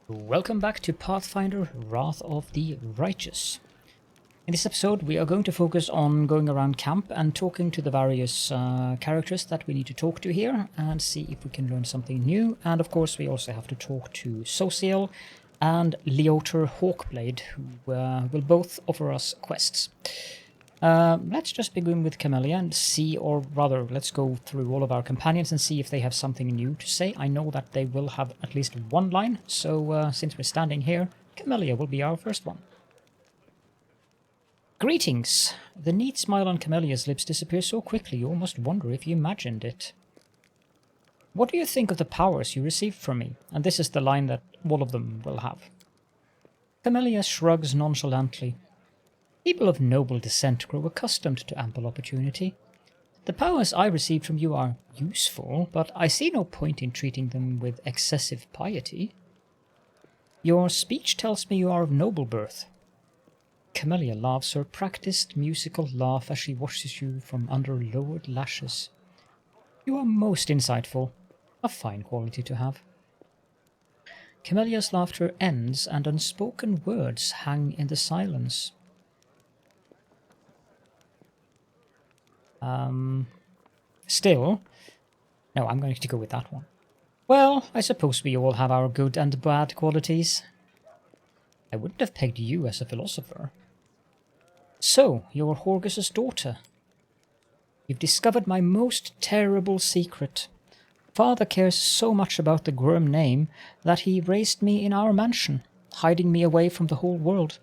Welcome back to Pathfinder Wrath of the Righteous. In this episode we are going to focus on going around camp and talking to the various characters that we need to talk to here and see if we can learn something new. And of course we also have to talk to Sosiel and Leoter Hawkblade, who will both offer us quests. Let's just begin with Camellia and see, or rather, let's go through all of our companions and see if they have something new to say. I know that they will have at least one line, so since we're standing here, Camellia will be our first one. Greetings! The neat smile on Camellia's lips disappears so quickly you almost wonder if you imagined it. What do you think of the powers you received from me? And this is the line that all of them will have. Camellia shrugs nonchalantly. People of noble descent grow accustomed to ample opportunity. The powers I received from you are useful, but I see no point in treating them with excessive piety. Your speech tells me you are of noble birth. Camellia laughs her practiced musical laugh as she watches you from under lowered lashes. You are most insightful, a fine quality to have. Camellia's laughter ends and unspoken words hang in the silence. Still, no, I'm going to go with that one. Well, I suppose we all have our good and bad qualities. I wouldn't have pegged you as a philosopher. So, you're Horgus's daughter. You've discovered my most terrible secret. Father cares so much about the Gwyrm name that he raised me in our mansion, hiding me away from the whole world.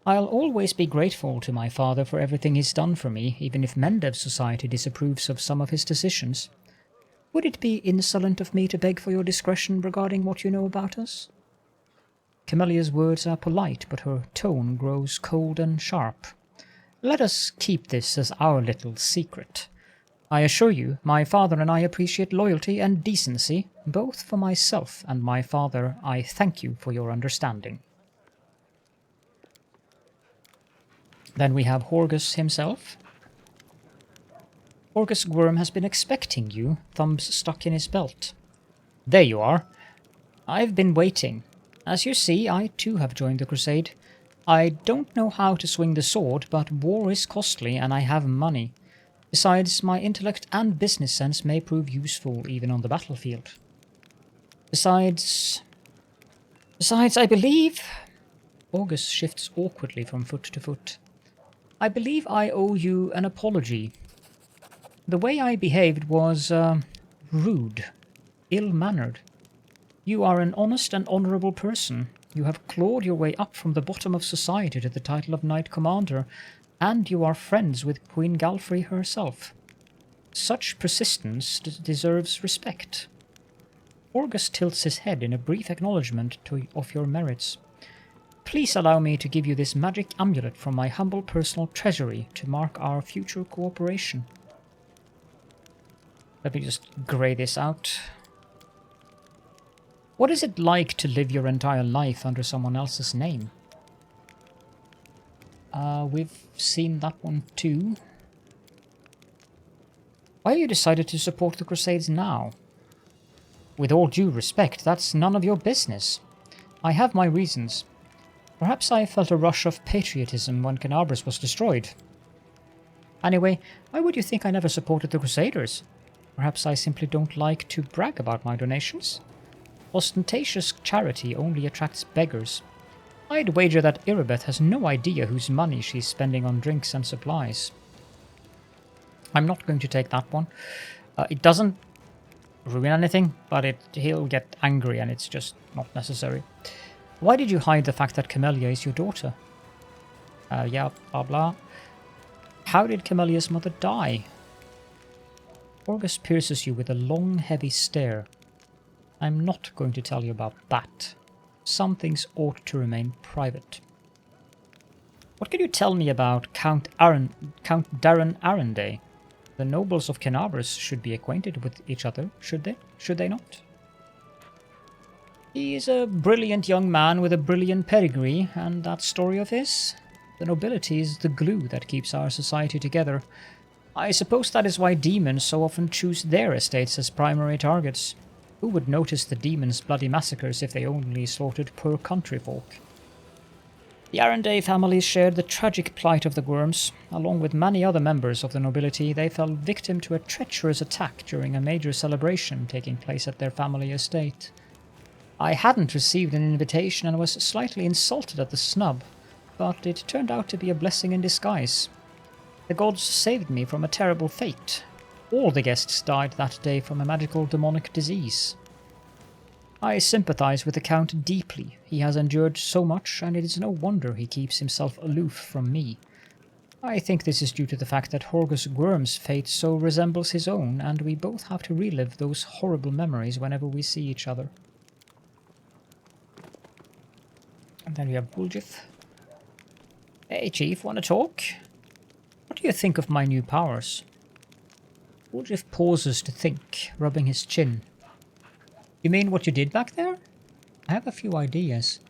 I'll always be grateful to my father for everything he's done for me, even if Mendev society disapproves of some of his decisions. Would it be insolent of me to beg for your discretion regarding what you know about us? Camellia's words are polite, but her tone grows cold and sharp. Let us keep this as our little secret. I assure you, my father and I appreciate loyalty and decency, both for myself and my father. I thank you for your understanding. Then we have Horgus himself. Horgus Gwyrm has been expecting you, thumbs stuck in his belt. There you are. I've been waiting. As you see, I too have joined the Crusade. I don't know how to swing the sword, but war is costly and I have money. Besides, my intellect and business sense may prove useful even on the battlefield. Besides, I believe... Horgus shifts awkwardly from foot to foot. I believe I owe you an apology. The way I behaved was, rude, ill-mannered. You are an honest and honourable person. You have clawed your way up from the bottom of society to the title of Knight Commander, and you are friends with Queen Galfrey herself. Such persistence deserves respect. Horgus tilts his head in a brief acknowledgement of your merits. Please allow me to give you this magic amulet from my humble personal treasury to mark our future cooperation. Let me just grey this out. What is it like to live your entire life under someone else's name? We've seen that one too. Why have you decided to support the Crusades now? With all due respect, that's none of your business. I have my reasons. Perhaps I felt a rush of patriotism when Canabras was destroyed. Anyway, why would you think I never supported the Crusaders? Perhaps I simply don't like to brag about my donations? Ostentatious charity only attracts beggars. I'd wager that Irabeth has no idea whose money she's spending on drinks and supplies. I'm not going to take that one. It doesn't ruin anything, but he'll get angry and it's just not necessary. Why did you hide the fact that Camellia is your daughter? Yeah, blah blah. How did Camellia's mother die? Horgus pierces you with a long, heavy stare. I'm not going to tell you about that. Some things ought to remain private. What can you tell me about Count Darren Arenday? The nobles of Canabras should be acquainted with each other, should they? Should they not? He is a brilliant young man with a brilliant pedigree, and that story of his? The nobility is the glue that keeps our society together. I suppose that is why demons so often choose their estates as primary targets. Who would notice the demons' bloody massacres if they only slaughtered poor country folk? The Arendelle family shared the tragic plight of the Worms. Along with many other members of the nobility, they fell victim to a treacherous attack during a major celebration taking place at their family estate. I hadn't received an invitation and was slightly insulted at the snub, but it turned out to be a blessing in disguise. The gods saved me from a terrible fate. All the guests died that day from a magical demonic disease. I sympathize with the Count deeply. He has endured so much, and it is no wonder he keeps himself aloof from me. I think this is due to the fact that Horgus Gwyrm's fate so resembles his own, and we both have to relive those horrible memories whenever we see each other. And then we have Buljif. Hey Chief, wanna talk? What do you think of my new powers? Buljif pauses to think, rubbing his chin. You mean what you did back there? I have a few ideas.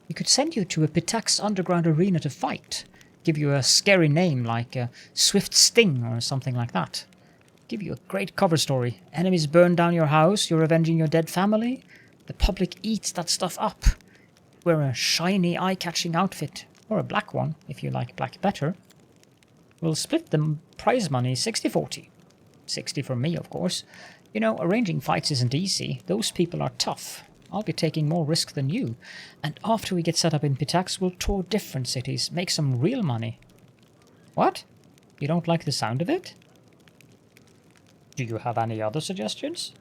We could send you to a Pitax underground arena to fight. Give you a scary name like Swift Sting or something like that. Give you a great cover story. Enemies burn down your house, you're avenging your dead family. The public eats that stuff up. Wear a shiny, eye-catching outfit. Or a black one, if you like black better. We'll split the prize money 60-40. 60 for me, of course. You know, arranging fights isn't easy. Those people are tough. I'll be taking more risk than you. And after we get set up in Pitax, we'll tour different cities, make some real money. What? You don't like the sound of it? Do you have any other suggestions?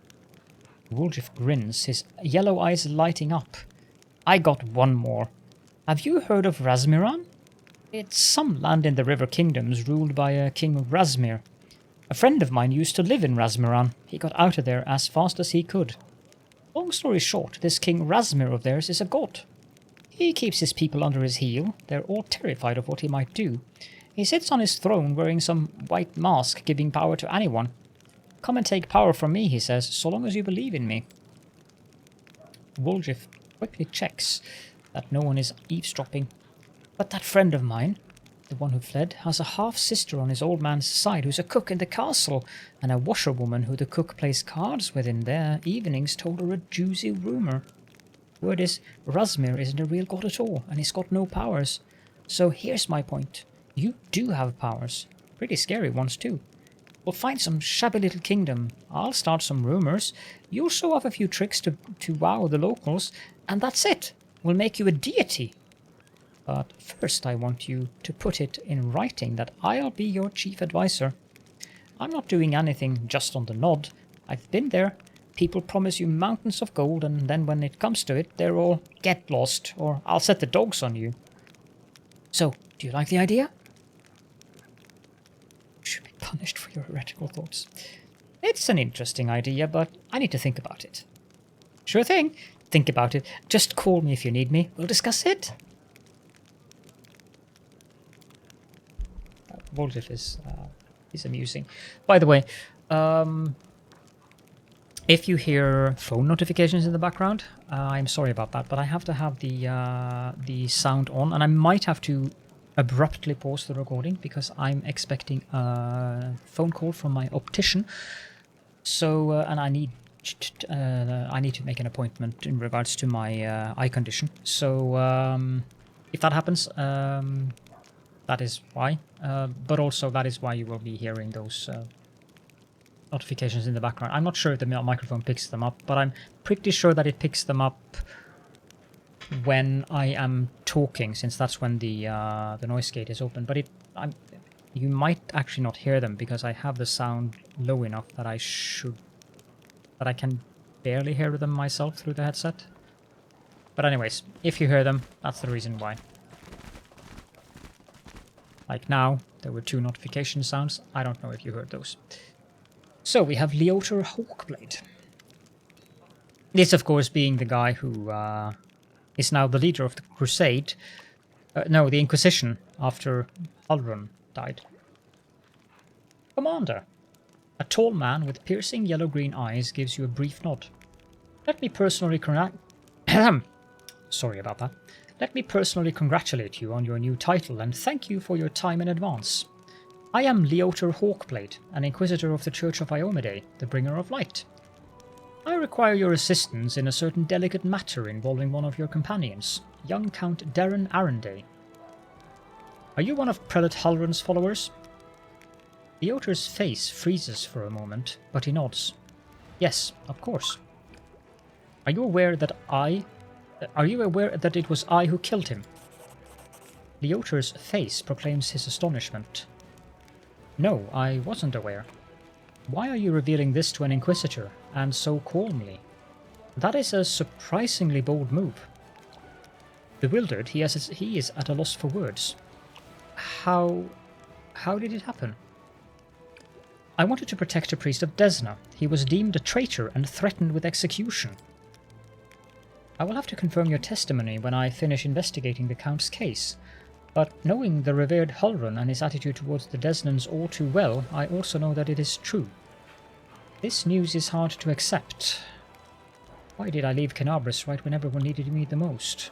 Buljif grins, his yellow eyes lighting up. I got one more. Have you heard of Razmiran? It's some land in the River Kingdoms ruled by a King Razmir. A friend of mine used to live in Razmiran. He got out of there as fast as he could. Long story short, this King Razmir of theirs is a god. He keeps his people under his heel. They're all terrified of what he might do. He sits on his throne wearing some white mask, giving power to anyone. Come and take power from me, he says, so long as you believe in me. Buljif quickly checks that no one is eavesdropping. But that friend of mine, the one who fled, has a half-sister on his old man's side who's a cook in the castle, and a washerwoman who the cook plays cards with in their evenings told her a juicy rumour. Word is, Razmir isn't a real god at all, and he's got no powers. So here's my point. You do have powers. Pretty scary ones too. We'll find some shabby little kingdom. I'll start some rumours. You'll show off a few tricks to wow the locals, and that's it. We'll make you a deity. But first I want you to put it in writing that I'll be your chief advisor. I'm not doing anything just on the nod. I've been there. People promise you mountains of gold, and then when it comes to it, they're all, get lost, or I'll set the dogs on you. So, do you like the idea? You should be punished for your heretical thoughts. It's an interesting idea, but I need to think about it. Sure thing. Think about it. Just call me if you need me. We'll discuss it. Buljif is amusing. By the way, if you hear phone notifications in the background, I'm sorry about that, but I have to have the sound on, and I might have to abruptly pause the recording because I'm expecting a phone call from my optician. So, and I need to make an appointment in regards to my eye condition. So, if that happens, that is why. But also that is why you will be hearing those notifications in the background. I'm not sure if the microphone picks them up, but I'm pretty sure that it picks them up when I am talking, since that's when the noise gate is open. But you might actually not hear them because I have the sound low enough that I can barely hear them myself through the headset. But anyways, if you hear them, that's the reason why. Like now, there were 2 notification sounds. I don't know if you heard those. So we have Leoter Hawkblade. This, of course, being the guy who is now the leader of the Crusade. The Inquisition, after Alrun died. Commander. A tall man with piercing yellow-green eyes gives you a brief nod. Let me personally Sorry about that. Let me personally congratulate you on your new title and thank you for your time in advance. I am Leoter Hawkblade, an Inquisitor of the Church of Iomedae, the Bringer of Light. I require your assistance in a certain delicate matter involving one of your companions, young Count Darren Arenday. Are you one of Prelate Halron's followers? Leotr's face freezes for a moment, but he nods. Yes, of course. Are you aware that it was I who killed him? Leotr's face proclaims his astonishment. No, I wasn't aware. Why are you revealing this to an Inquisitor, and so calmly? That is a surprisingly bold move. Bewildered, he is at a loss for words. How did it happen? I wanted to protect a priest of Desna. He was deemed a traitor and threatened with execution. I will have to confirm your testimony when I finish investigating the Count's case, but knowing the revered Halron and his attitude towards the Desnans all too well, I also know that it is true. This news is hard to accept. Why did I leave Kenabris right when everyone needed me the most?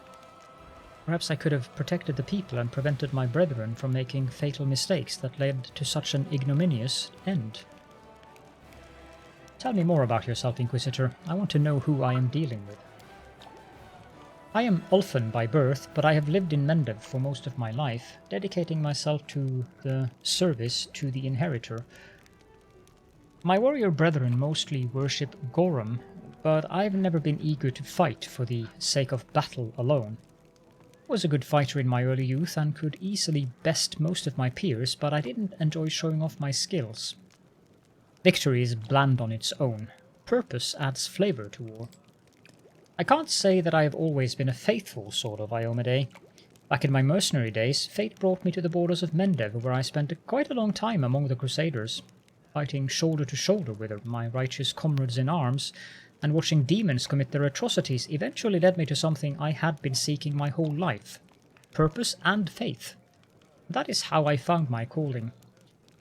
Perhaps I could have protected the people and prevented my brethren from making fatal mistakes that led to such an ignominious end. Tell me more about yourself, Inquisitor. I want to know who I am dealing with. I am Ulfan by birth, but I have lived in Mendev for most of my life, dedicating myself to the service to the Inheritor. My warrior brethren mostly worship Gorum, but I've never been eager to fight for the sake of battle alone. I was a good fighter in my early youth and could easily best most of my peers, but I didn't enjoy showing off my skills. Victory is bland on its own. Purpose adds flavor to war. I can't say that I have always been a faithful sword of Iomedae. Back in my mercenary days, fate brought me to the borders of Mendev, where I spent quite a long time among the Crusaders, fighting shoulder to shoulder with my righteous comrades in arms, and watching demons commit their atrocities eventually led me to something I had been seeking my whole life: purpose and faith. That is how I found my calling.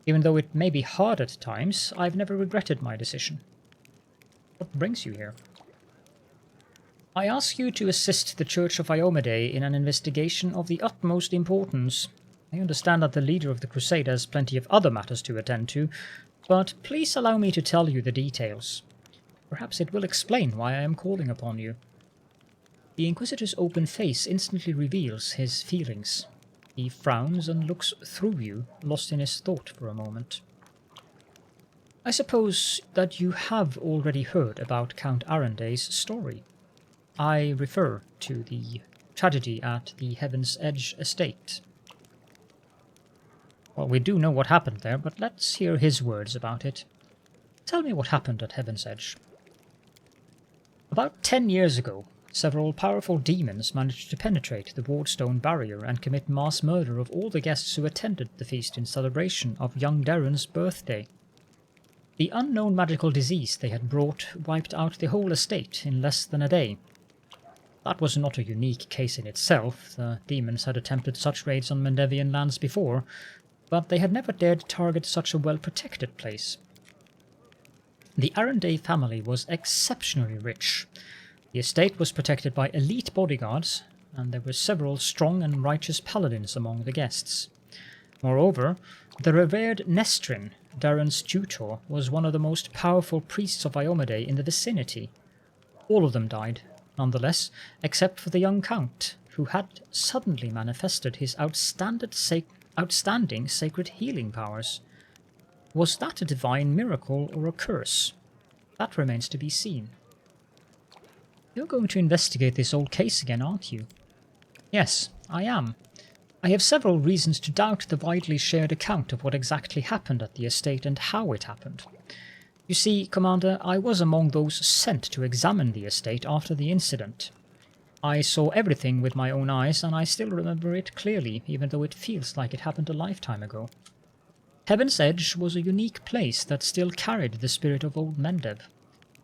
Even though it may be hard at times, I've never regretted my decision. What brings you here? I ask you to assist the Church of Iomedae in an investigation of the utmost importance. I understand that the leader of the Crusade has plenty of other matters to attend to, but please allow me to tell you the details. Perhaps it will explain why I am calling upon you. The Inquisitor's open face instantly reveals his feelings. He frowns and looks through you, lost in his thought for a moment. I suppose that you have already heard about Count Arenday's story. I refer to the tragedy at the Heaven's Edge estate. Well, we do know what happened there, but let's hear his words about it. Tell me what happened at Heaven's Edge. About 10 years ago, several powerful demons managed to penetrate the Wardstone barrier and commit mass murder of all the guests who attended the feast in celebration of young Darren's birthday. The unknown magical disease they had brought wiped out the whole estate in less than a day. That was not a unique case in itself. The demons had attempted such raids on Mendevian lands before, but they had never dared target such a well-protected place. The Arenday family was exceptionally rich. The estate was protected by elite bodyguards, and there were several strong and righteous paladins among the guests. Moreover, the revered Nestrin, Darren's tutor, was one of the most powerful priests of Iomedae in the vicinity. All of them died, nonetheless, except for the young count, who had suddenly manifested his outstanding sacred healing powers. Was that a divine miracle or a curse? That remains to be seen. You're going to investigate this old case again, aren't you? Yes, I am. I have several reasons to doubt the widely shared account of what exactly happened at the estate and how it happened. You see, Commander, I was among those sent to examine the estate after the incident. I saw everything with my own eyes, and I still remember it clearly, even though it feels like it happened a lifetime ago. Heaven's Edge was a unique place that still carried the spirit of old Mendev.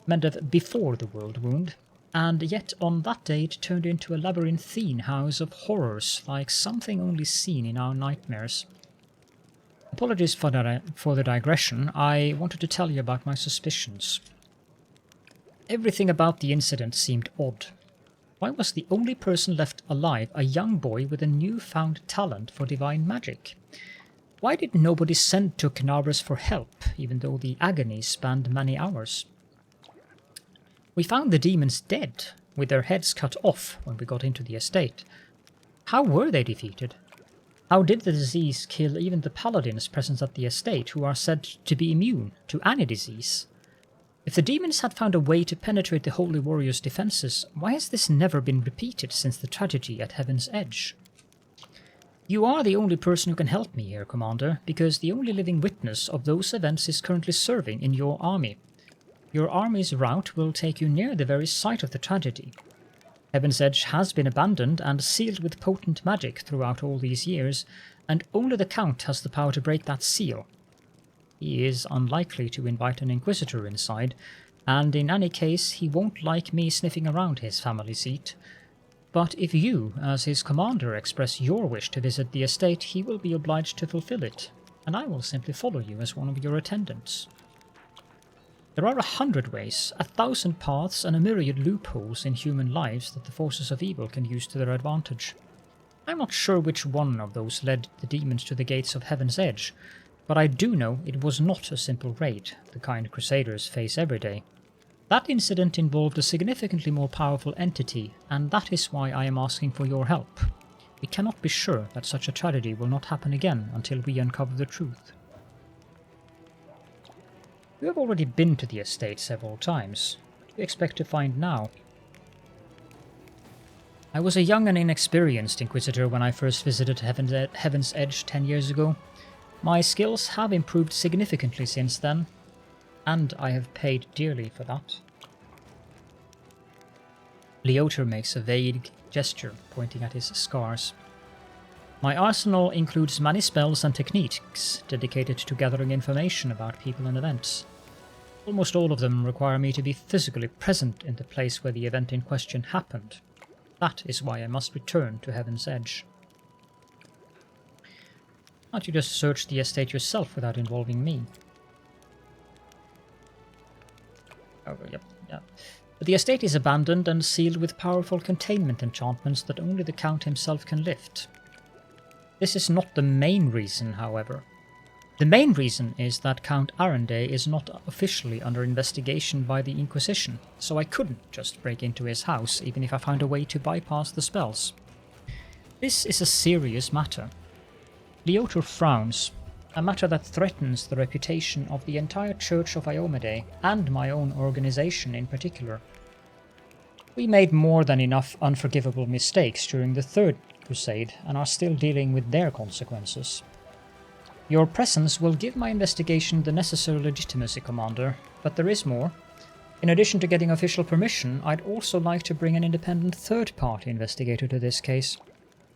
Mendev before the Worldwound, and yet on that day it turned into a labyrinthine house of horrors like something only seen in our nightmares. Apologies for the digression. I wanted to tell you about my suspicions. Everything about the incident seemed odd. Why was the only person left alive a young boy with a newfound talent for divine magic? Why did nobody send to Kenabris for help, even though the agony spanned many hours? We found the demons dead, with their heads cut off when we got into the estate. How were they defeated? How did the disease kill even the paladins present at the estate, who are said to be immune to any disease? If the demons had found a way to penetrate the Holy Warrior's defenses, why has this never been repeated since the tragedy at Heaven's Edge? You are the only person who can help me here, Commander, because the only living witness of those events is currently serving in your army. Your army's route will take you near the very site of the tragedy. Heaven's Edge has been abandoned and sealed with potent magic throughout all these years, and only the Count has the power to break that seal. He is unlikely to invite an Inquisitor inside, and in any case he won't like me sniffing around his family seat. But if you, as his commander, express your wish to visit the estate, he will be obliged to fulfill it, and I will simply follow you as one of your attendants. There are 100 ways, 1,000 paths, and a myriad loopholes in human lives that the forces of evil can use to their advantage. I'm not sure which one of those led the demons to the gates of Heaven's Edge, but I do know it was not a simple raid, the kind crusaders face every day. That incident involved a significantly more powerful entity, and that is why I am asking for your help. We cannot be sure that such a tragedy will not happen again until we uncover the truth. You have already been to the estate several times. What do you expect to find now? I was a young and inexperienced Inquisitor when I first visited Heaven's Edge 10 years ago. My skills have improved significantly since then, and I have paid dearly for that. Liotr makes a vague gesture, pointing at his scars. My arsenal includes many spells and techniques dedicated to gathering information about people and events. Almost all of them require me to be physically present in the place where the event in question happened. That is why I must return to Heaven's Edge. Can't you just search the estate yourself without involving me? Oh, yep. But the estate is abandoned and sealed with powerful containment enchantments that only the Count himself can lift. This is not the main reason, however. The main reason is that Count Arendé is not officially under investigation by the Inquisition, so I couldn't just break into his house even if I found a way to bypass the spells. This is a serious matter. Liotr frowns, a matter that threatens the reputation of the entire Church of Iomedae, and my own organization in particular. We made more than enough unforgivable mistakes during the Third Crusade, and are still dealing with their consequences. Your presence will give my investigation the necessary legitimacy, Commander, but there is more. In addition to getting official permission, I'd also like to bring an independent third-party investigator to this case.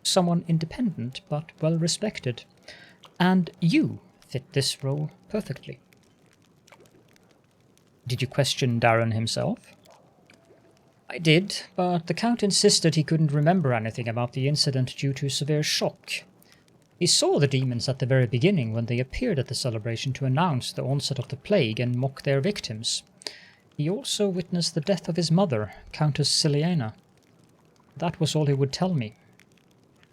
Someone independent, but well-respected. And you fit this role perfectly. Did you question Darren himself? I did, but the Count insisted he couldn't remember anything about the incident due to severe shock. He saw the demons at the very beginning when they appeared at the celebration to announce the onset of the plague and mock their victims. He also witnessed the death of his mother, Countess Siliana. That was all he would tell me.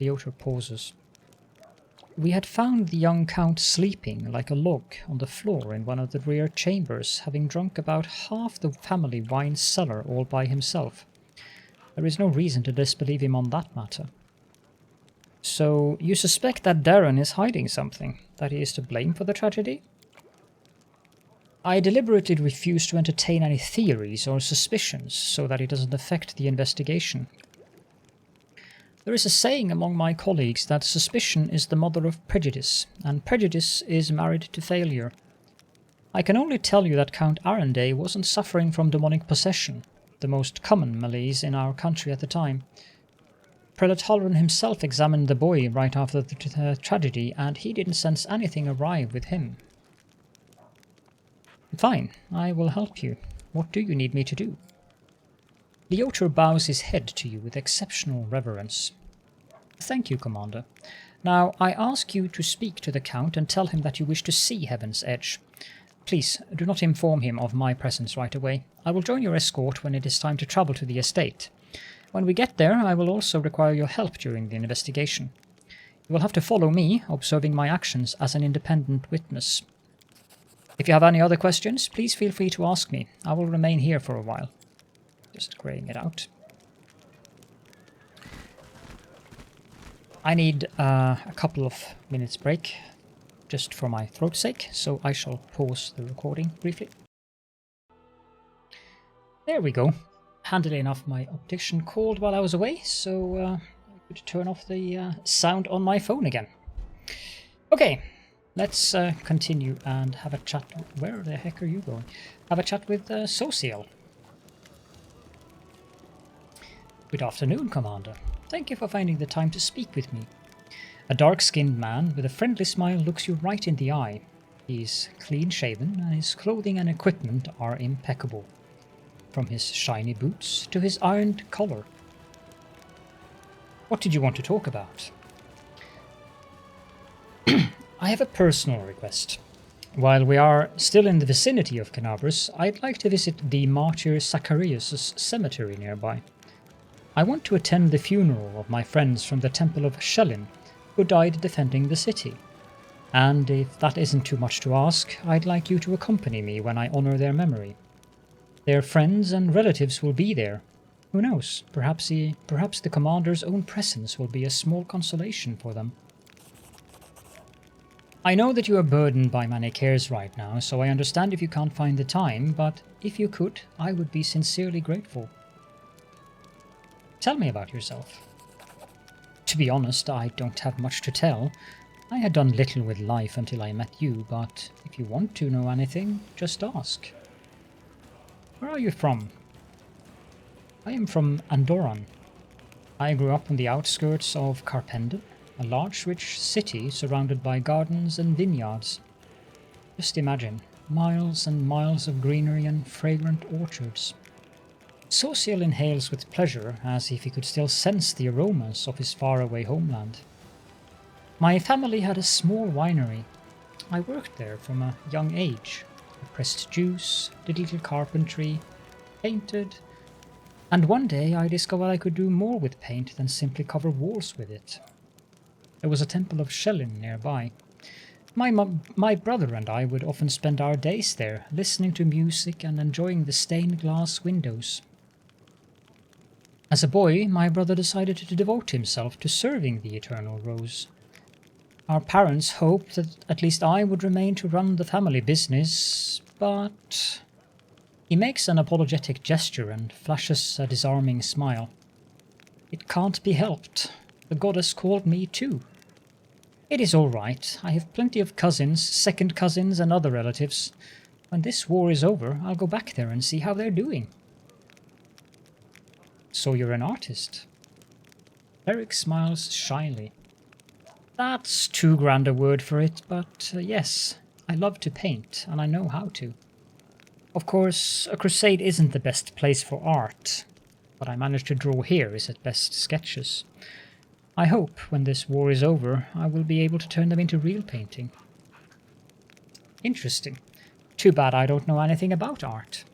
Liotr pauses. We had found the young Count sleeping like a log on the floor in one of the rear chambers, having drunk about half the family wine cellar all by himself. There is no reason to disbelieve him on that matter. So, you suspect that Darren is hiding something, that he is to blame for the tragedy? I deliberately refuse to entertain any theories or suspicions so that it doesn't affect the investigation. There is a saying among my colleagues that suspicion is the mother of prejudice, and prejudice is married to failure. I can only tell you that Count Arendé wasn't suffering from demonic possession, the most common malaise in our country at the time. Prelate Halloran himself examined the boy right after the tragedy, and he didn't sense anything awry with him. Fine, I will help you. What do you need me to do? Liotr bows his head to you with exceptional reverence. Thank you, Commander. Now, I ask you to speak to the Count and tell him that you wish to see Heaven's Edge. Please, do not inform him of my presence right away. I will join your escort when it is time to travel to the estate. When we get there, I will also require your help during the investigation. You will have to follow me, observing my actions as an independent witness. If you have any other questions, please feel free to ask me. I will remain here for a while. Just graying it out. I need a couple of minutes break, just for my throat's sake, so I shall pause the recording briefly. There we go. Handily enough, my optician called while I was away, so I could turn off the sound on my phone again. Okay, let's continue and have a chat. Where the heck are you going? Have a chat with Sosiel. Good afternoon, Commander. Thank you for finding the time to speak with me. A dark-skinned man with a friendly smile looks you right in the eye. He's clean-shaven, and his clothing and equipment are impeccable, from his shiny boots to his ironed collar. What did you want to talk about? I have a personal request. While we are still in the vicinity of Canabras, I'd like to visit the martyr Zacharias' cemetery nearby. I want to attend the funeral of my friends from the Temple of Shellin, who died defending the city. And if that isn't too much to ask, I'd like you to accompany me when I honor their memory. Their friends and relatives will be there. Who knows, perhaps the commander's own presence will be a small consolation for them. I know that you are burdened by many cares right now, so I understand if you can't find the time, but if you could, I would be sincerely grateful. Tell me about yourself. To be honest, I don't have much to tell. I had done little with life until I met you, but if you want to know anything, just ask. Where are you from? I am from Andoran. I grew up on the outskirts of Carpendon, a large, rich city surrounded by gardens and vineyards. Just imagine, miles and miles of greenery and fragrant orchards. Sosiel inhales with pleasure, as if he could still sense the aromas of his faraway homeland. My family had a small winery. I worked there from a young age. I pressed juice, did little carpentry, painted, and one day I discovered I could do more with paint than simply cover walls with it. There was a temple of Shellin nearby. My brother and I would often spend our days there, listening to music and enjoying the stained glass windows. As a boy, my brother decided to devote himself to serving the Eternal Rose. Our parents hoped that at least I would remain to run the family business, but... He makes an apologetic gesture and flashes a disarming smile. It can't be helped. The goddess called me too. It is all right. I have plenty of cousins, second cousins, and other relatives. When this war is over, I'll go back there and see how they're doing. So you're an artist? Eric smiles shyly. That's too grand a word for it, but yes, I love to paint, and I know how to. Of course, a crusade isn't the best place for art. What I managed to draw here is at best sketches. I hope, when this war is over, I will be able to turn them into real painting. Interesting. Too bad I don't know anything about art.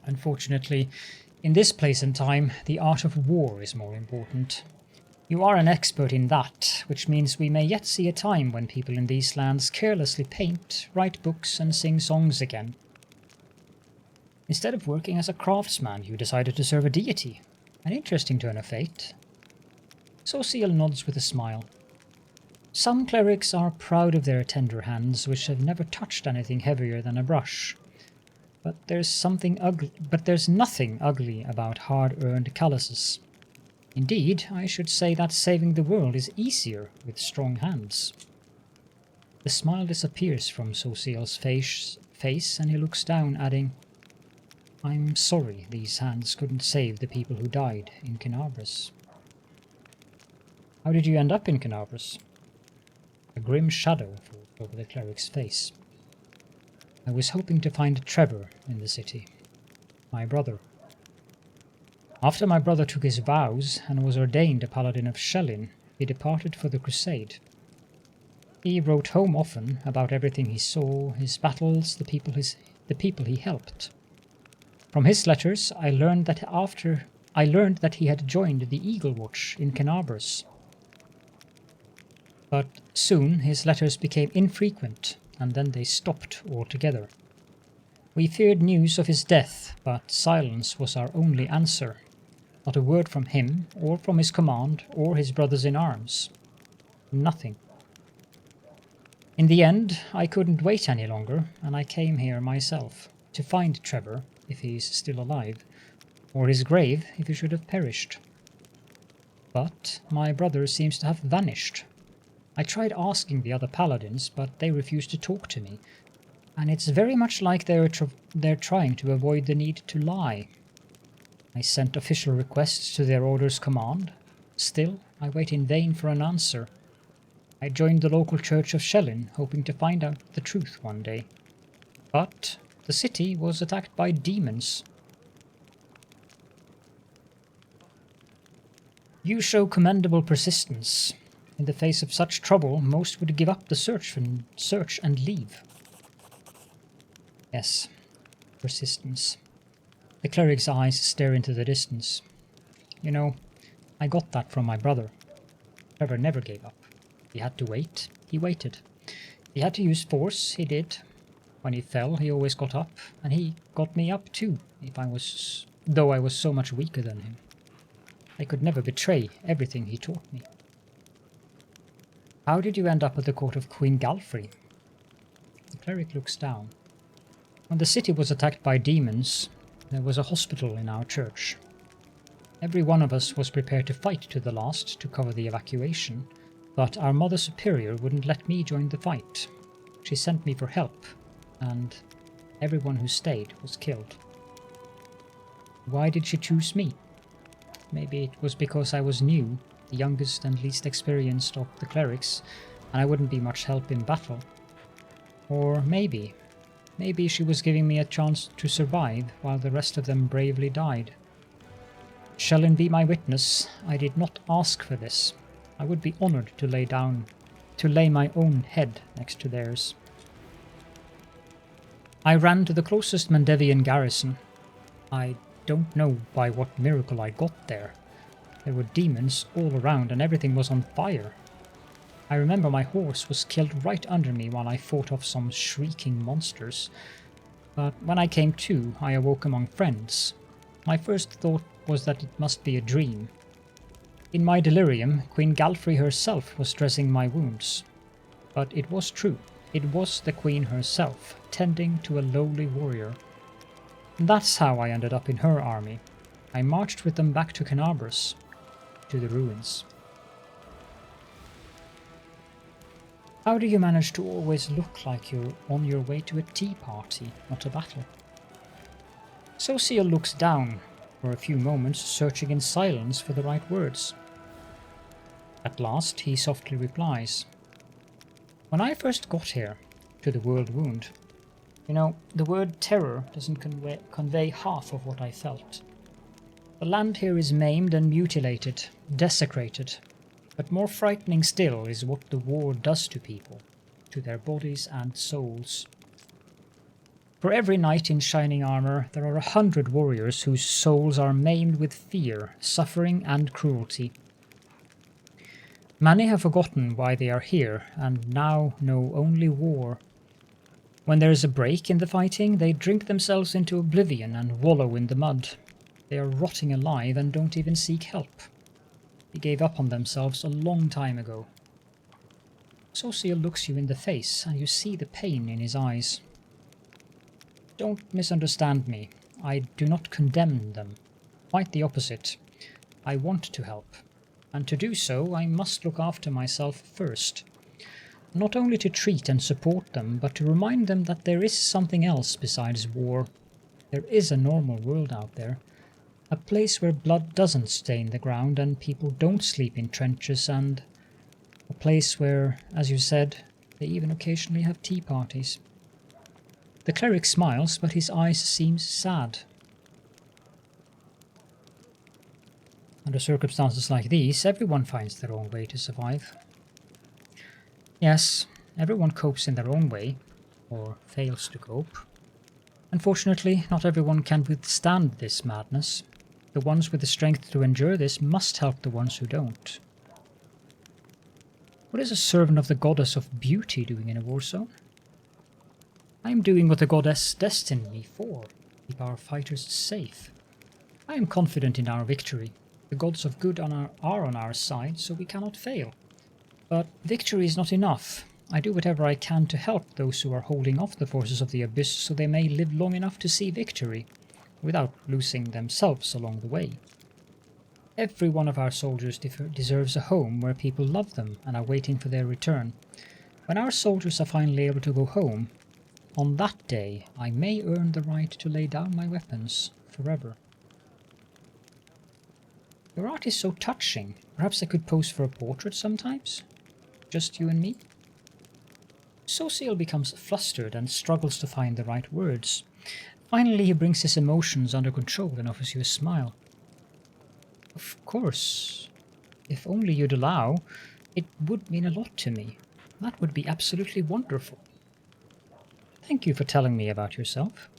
Unfortunately, in this place and time, the art of war is more important. You are an expert in that, which means we may yet see a time when people in these lands carelessly paint, write books, and sing songs again. Instead of working as a craftsman, you decided to serve a deity. An interesting turn of fate. Sosiel nods with a smile. Some clerics are proud of their tender hands, which have never touched anything heavier than a brush. But there's nothing ugly about hard-earned calluses. Indeed, I should say that saving the world is easier with strong hands. The smile disappears from Sosiel's face and he looks down, adding, I'm sorry these hands couldn't save the people who died in Canabras. How did you end up in Canabras? A grim shadow falls over the cleric's face. I was hoping to find Trevor in the city. My brother. After my brother took his vows and was ordained a paladin of Shellin, he departed for the Crusade. He wrote home often about everything he saw, his battles, the people he helped. From his letters, I learned that he had joined the Eagle Watch in Canabras. But soon his letters became infrequent, and then they stopped altogether. We feared news of his death, but silence was our only answer. Not a word from him, or from his command, or his brothers in arms. Nothing. In the end, I couldn't wait any longer, and I came here myself, to find Trevor, if he's still alive, or his grave, if he should have perished. But my brother seems to have vanished. I tried asking the other paladins, but they refused to talk to me, and it's very much like they're trying to avoid the need to lie. I sent official requests to their order's command. Still, I wait in vain for an answer. I joined the local church of Shellin, hoping to find out the truth one day. But the city was attacked by demons. You show commendable persistence. In the face of such trouble, most would give up the search and leave. Yes, persistence. The cleric's eyes stare into the distance. You know, I got that from my brother. Trevor never gave up. He had to wait. He waited. He had to use force. He did. When he fell, he always got up, and he got me up too, though I was so much weaker than him. I could never betray everything he taught me. How did you end up at the court of Queen Galfrey? The cleric looks down. When the city was attacked by demons, there was a hospital in our church. Every one of us was prepared to fight to the last to cover the evacuation, but our Mother Superior wouldn't let me join the fight. She sent me for help, and everyone who stayed was killed. Why did she choose me? Maybe it was because I was new, the youngest and least experienced of the clerics, and I wouldn't be much help in battle. Or maybe she was giving me a chance to survive while the rest of them bravely died. Shellin be my witness, I did not ask for this. I would be honored to lay my own head next to theirs. I ran to the closest Mandevian garrison. I don't know by what miracle I got there. There were demons all around and everything was on fire. I remember my horse was killed right under me while I fought off some shrieking monsters. But when I came to, I awoke among friends. My first thought was that it must be a dream. In my delirium, Queen Galfrey herself was dressing my wounds. But it was true. It was the Queen herself, tending to a lowly warrior. That's how I ended up in her army. I marched with them back to Canabras, to the ruins. How do you manage to always look like you're on your way to a tea party, not a battle? Sosiel looks down, for a few moments searching in silence for the right words. At last he softly replies, "When I first got here, to the Worldwound, the word terror doesn't convey half of what I felt. The land here is maimed and mutilated, desecrated, but more frightening still is what the war does to people, to their bodies and souls. For every knight in shining armor, there are 100 warriors whose souls are maimed with fear, suffering, and cruelty. Many have forgotten why they are here, and now know only war. When there is a break in the fighting, they drink themselves into oblivion and wallow in the mud. They are rotting alive and don't even seek help. They gave up on themselves a long time ago." Sosiel looks you in the face, and you see the pain in his eyes. Don't misunderstand me. I do not condemn them. Quite the opposite. I want to help. And to do so, I must look after myself first. Not only to treat and support them, but to remind them that there is something else besides war. There is a normal world out there. A place where blood doesn't stain the ground and people don't sleep in trenches, and a place where, as you said, they even occasionally have tea parties. The cleric smiles, but his eyes seem sad. Under circumstances like these, everyone finds their own way to survive. Yes, everyone copes in their own way, or fails to cope. Unfortunately, not everyone can withstand this madness. The ones with the strength to endure this must help the ones who don't. What is a servant of the goddess of beauty doing in a war zone? I am doing what the goddess destined me for, keep our fighters safe. I am confident in our victory. The gods of good are on our side, so we cannot fail. But victory is not enough. I do whatever I can to help those who are holding off the forces of the Abyss so they may live long enough to see victory, without losing themselves along the way. Every one of our soldiers deserves a home where people love them and are waiting for their return. When our soldiers are finally able to go home, on that day I may earn the right to lay down my weapons forever. Your art is so touching. Perhaps I could pose for a portrait sometimes? Just you and me? Sosiel becomes flustered and struggles to find the right words. Finally he brings his emotions under control and offers you a smile. Of course. If only you'd allow, it would mean a lot to me. That would be absolutely wonderful. Thank you for telling me about yourself.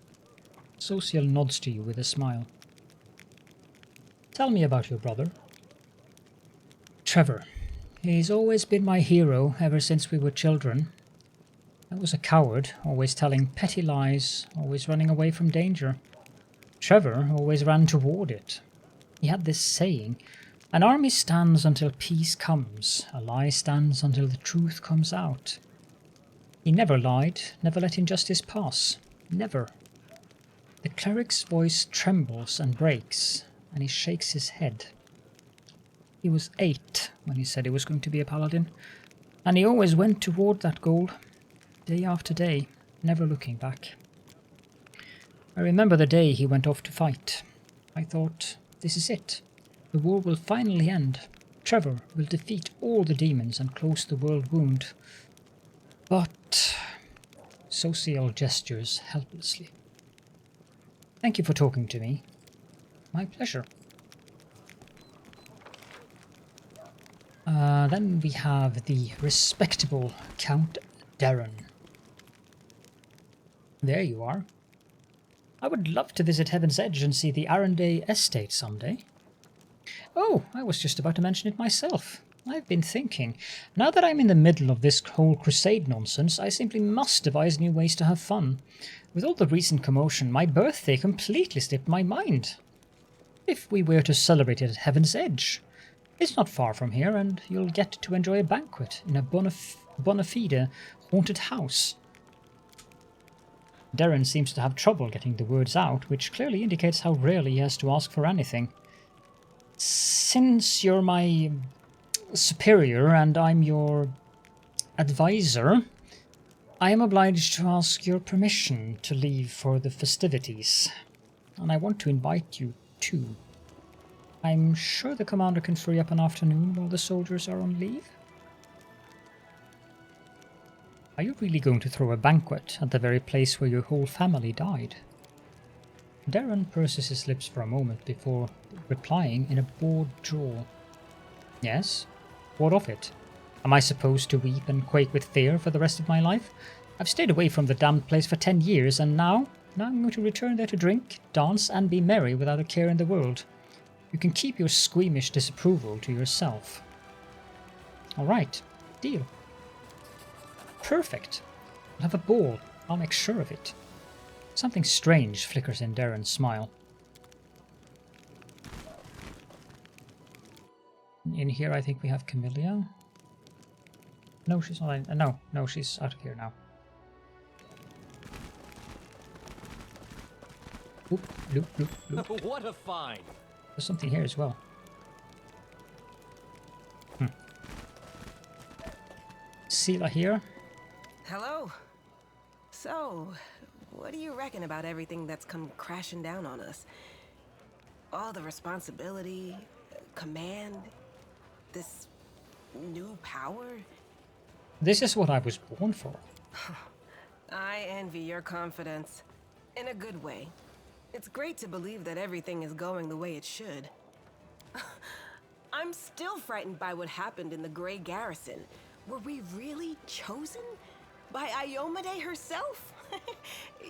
Sosiel nods to you with a smile. Tell me about your brother. Trevor. He's always been my hero ever since we were children. I was a coward, always telling petty lies, always running away from danger. Trevor always ran toward it. He had this saying, an army stands until peace comes, a lie stands until the truth comes out. He never lied, never let injustice pass. Never. The cleric's voice trembles and breaks, and he shakes his head. He was 8 when he said he was going to be a paladin, and he always went toward that goal, day after day, never looking back. I remember the day he went off to fight. I thought, this is it. The war will finally end. Trevor will defeat all the demons and close the Worldwound. But Sosiel gestures helplessly. Thank you for talking to me. My pleasure. Then we have the respectable Count Darren. There you are. I would love to visit Heaven's Edge and see the Arendelle estate someday. Oh, I was just about to mention it myself. I've been thinking, now that I'm in the middle of this whole crusade nonsense, I simply must devise new ways to have fun. With all the recent commotion, my birthday completely slipped my mind. If we were to celebrate it at Heaven's Edge, it's not far from here, and you'll get to enjoy a banquet in a bona fide haunted house. Darren seems to have trouble getting the words out, which clearly indicates how rarely he has to ask for anything. Since you're my superior and I'm your advisor, I am obliged to ask your permission to leave for the festivities, and I want to invite you too. I'm sure the commander can free up an afternoon while the soldiers are on leave. Are you really going to throw a banquet at the very place where your whole family died? Darren purses his lips for a moment before replying in a bored drawl. Yes? What of it? Am I supposed to weep and quake with fear for the rest of my life? I've stayed away from the damned place for 10 years, and now I'm going to return there to drink, dance, and be merry without a care in the world. You can keep your squeamish disapproval to yourself. Alright, deal. Perfect. I'll have a ball. I'll make sure of it. Something strange flickers in Darren's smile. In here I think we have Camilla. No, she's not in, no, she's out of here now. Oop, loop, loop, loop. What a find! There's something here as well. Sela here. Hello. So, what do you reckon about everything that's come crashing down on us? All the responsibility, command, this new power? This is what I was born for. I envy your confidence. In a good way. It's great to believe that everything is going the way it should. I'm still frightened by what happened in the Grey Garrison. Were we really chosen? By Iomade herself?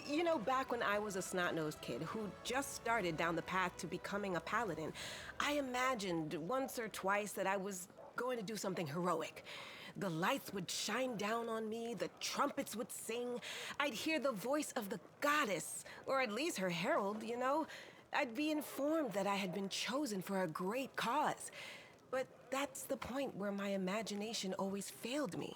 You know, back when I was a snot-nosed kid who just started down the path to becoming a paladin, I imagined once or twice that I was going to do something heroic. The lights would shine down on me, the trumpets would sing, I'd hear the voice of the goddess, or at least her herald, you know? I'd be informed that I had been chosen for a great cause. But that's the point where my imagination always failed me.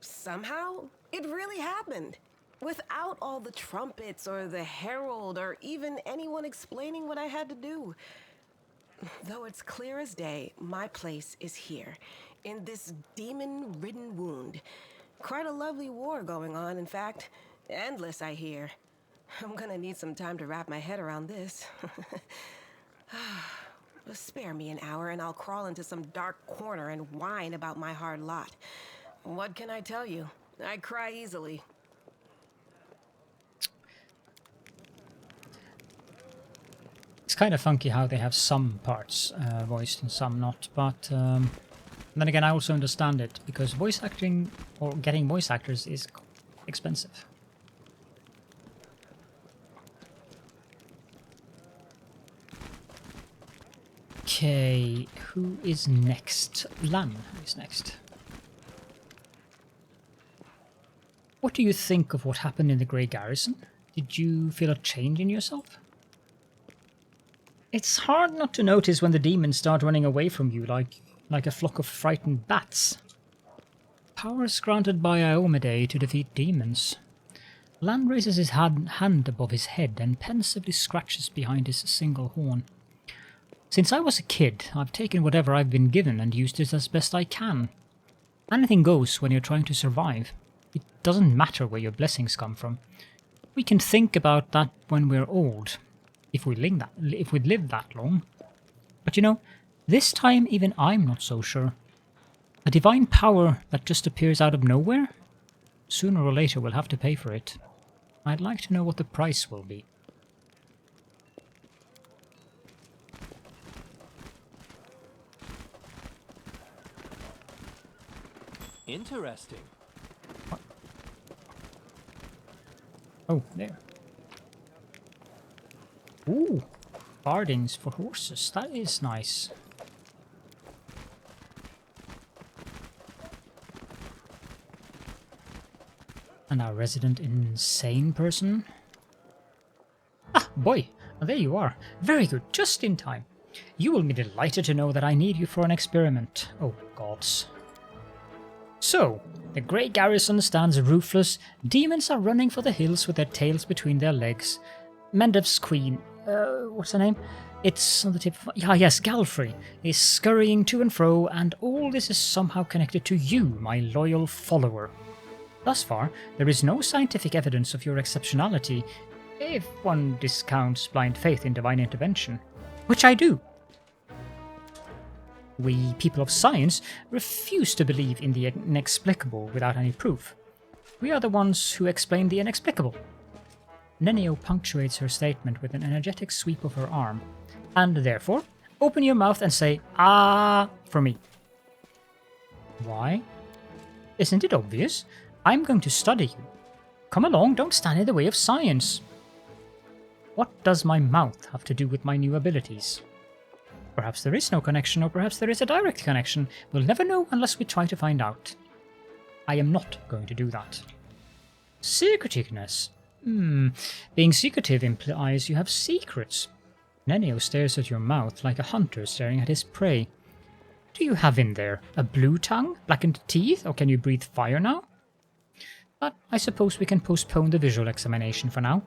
Somehow, it really happened. Without all the trumpets or the herald or even anyone explaining what I had to do. Though it's clear as day, my place is here, in this demon-ridden wound. Quite a lovely war going on, in fact. Endless, I hear. I'm gonna need some time to wrap my head around this. Spare me an hour and I'll crawl into some dark corner and whine about my hard lot. What can I tell you? I cry easily. It's kind of funky how they have some parts voiced and some not, but then again I also understand it, because voice acting or getting voice actors is expensive. Okay, who is next? Lan is next. What do you think of what happened in the Grey Garrison? Did you feel a change in yourself? It's hard not to notice when the demons start running away from you like a flock of frightened bats. Powers granted by Iomedae to defeat demons. Lan raises his hand above his head and pensively scratches behind his single horn. Since I was a kid, I've taken whatever I've been given and used it as best I can. Anything goes when you're trying to survive. It doesn't matter where your blessings come from. We can think about that when we're old, if we live that long. But you know, this time even I'm not so sure. A divine power that just appears out of nowhere? Sooner or later we'll have to pay for it. I'd like to know what the price will be. Interesting. What? Oh, there. Ooh, bardings for horses. That is nice. And our resident insane person. Ah, boy, there you are. Very good, just in time. You will be delighted to know that I need you for an experiment. Oh, gods. So, the Grey Garrison stands roofless. Demons are running for the hills with their tails between their legs. Mendev's queen, what's her name? It's on the tip of... yes, Galfrey, is scurrying to and fro, and all this is somehow connected to you, my loyal follower. Thus far, there is no scientific evidence of your exceptionality, if one discounts blind faith in divine intervention. Which I do. We, people of science, refuse to believe in the inexplicable without any proof. We are the ones who explain the inexplicable. Nenio punctuates her statement with an energetic sweep of her arm. And therefore, open your mouth and say, "Ah," for me. Why? Isn't it obvious? I'm going to study you. Come along, don't stand in the way of science. What does my mouth have to do with my new abilities? Perhaps there is no connection, or perhaps there is a direct connection. We'll never know unless we try to find out. I am not going to do that. Secretiveness. Being secretive implies you have secrets. Nenio stares at your mouth like a hunter staring at his prey. Do you have in there a blue tongue, blackened teeth, or can you breathe fire now? But I suppose we can postpone the visual examination for now.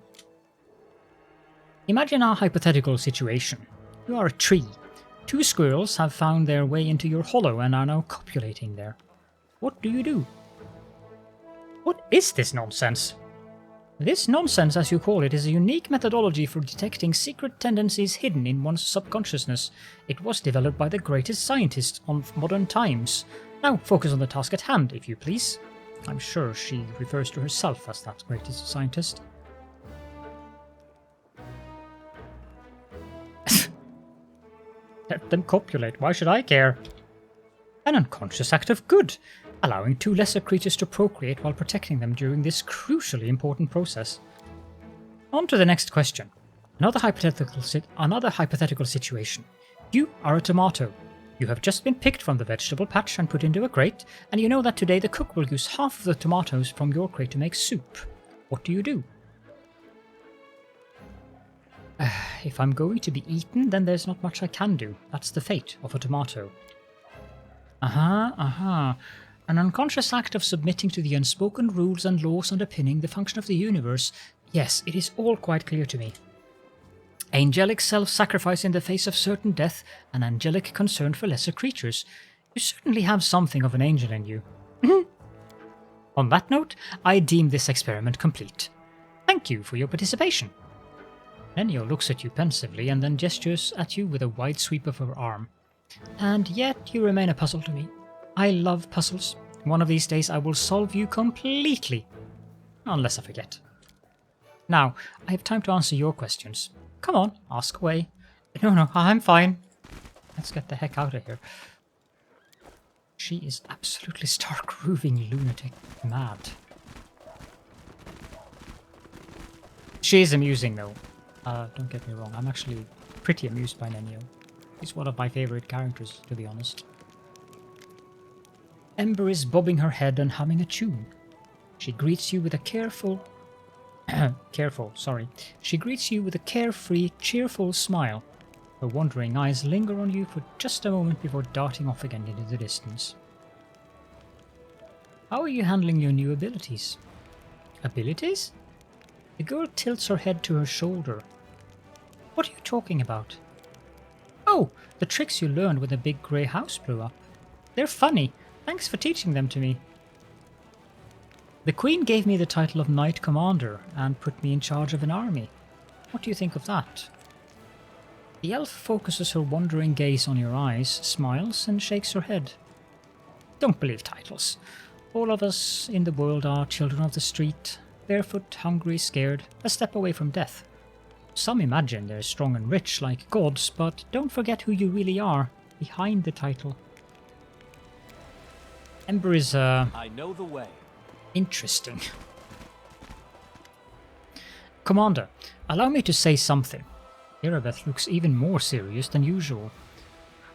Imagine our hypothetical situation. You are a tree. 2 squirrels have found their way into your hollow and are now copulating there. What do you do? What is this nonsense? This nonsense, as you call it, is a unique methodology for detecting secret tendencies hidden in one's subconsciousness. It was developed by the greatest scientist of modern times. Now focus on the task at hand, if you please. I'm sure she refers to herself as that greatest scientist. Let them copulate, why should I care? An unconscious act of good, allowing 2 lesser creatures to procreate while protecting them during this crucially important process. On to the next question. Another hypothetical situation. You are a tomato. You have just been picked from the vegetable patch and put into a crate, and you know that today the cook will use half of the tomatoes from your crate to make soup. What do you do? If I'm going to be eaten, then there's not much I can do. That's the fate of a tomato. An unconscious act of submitting to the unspoken rules and laws underpinning the function of the universe. Yes, it is all quite clear to me. Angelic self-sacrifice in the face of certain death, and angelic concern for lesser creatures. You certainly have something of an angel in you. On that note, I deem this experiment complete. Thank you for your participation. Nenio looks at you pensively and then gestures at you with a wide sweep of her arm. And yet you remain a puzzle to me. I love puzzles. One of these days I will solve you completely. Unless I forget. Now, I have time to answer your questions. Come on, ask away. No, I'm fine. Let's get the heck out of here. She is absolutely stark-roving lunatic mad. She is amusing though. Don't get me wrong, I'm actually pretty amused by Nenio. He's one of my favorite characters, to be honest. Ember is bobbing her head and humming a tune. She greets you with a She greets you with a carefree, cheerful smile. Her wandering eyes linger on you for just a moment before darting off again into the distance. How are you handling your new abilities? Abilities? The girl tilts her head to her shoulder. What are you talking about? Oh, the tricks you learned when the big grey house blew up. They're funny. Thanks for teaching them to me. The Queen gave me the title of Knight Commander and put me in charge of an army. What do you think of that? The elf focuses her wandering gaze on your eyes, smiles, and shakes her head. Don't believe titles. All of us in the world are children of the street, barefoot, hungry, scared, a step away from death. Some imagine they're strong and rich like gods, but don't forget who you really are behind the title. Ember is, I know the way. Interesting. Commander, allow me to say something. Irabeth looks even more serious than usual.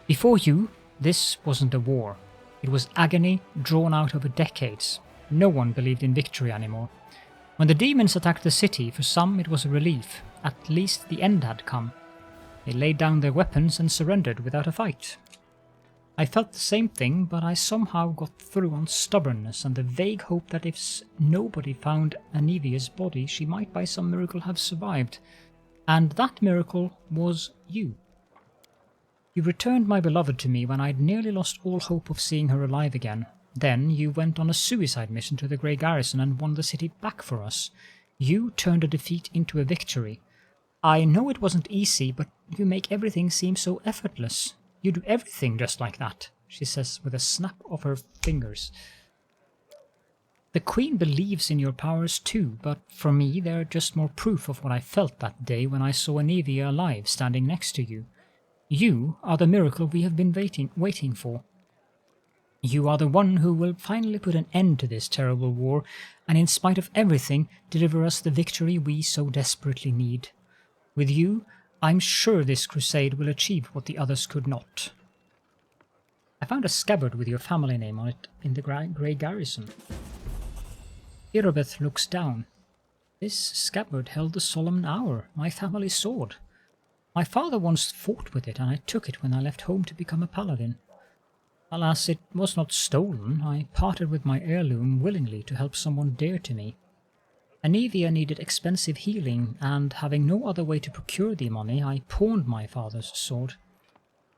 Before you, this wasn't a war. It was agony drawn out over decades. No one believed in victory anymore. When the demons attacked the city, for some it was a relief. At least the end had come. They laid down their weapons and surrendered without a fight. I felt the same thing, but I somehow got through on stubbornness and the vague hope that if nobody found Anivia's body, she might by some miracle have survived. And that miracle was you. You returned my beloved to me when I'd nearly lost all hope of seeing her alive again. Then you went on a suicide mission to the Grey Garrison and won the city back for us. You turned a defeat into a victory. I know it wasn't easy, but you make everything seem so effortless. You do everything just like that, she says with a snap of her fingers. The Queen believes in your powers too, but for me they're just more proof of what I felt that day when I saw Anivia alive standing next to you. You are the miracle we have been waiting for. You are the one who will finally put an end to this terrible war, and in spite of everything, deliver us the victory we so desperately need. With you, I'm sure this crusade will achieve what the others could not. I found a scabbard with your family name on it in the Grey Garrison. Irabeth looks down. This scabbard held the solemn hour, my family's sword. My father once fought with it, and I took it when I left home to become a paladin. Alas, it was not stolen. I parted with my heirloom willingly to help someone dear to me. Anivia needed expensive healing, and having no other way to procure the money, I pawned my father's sword.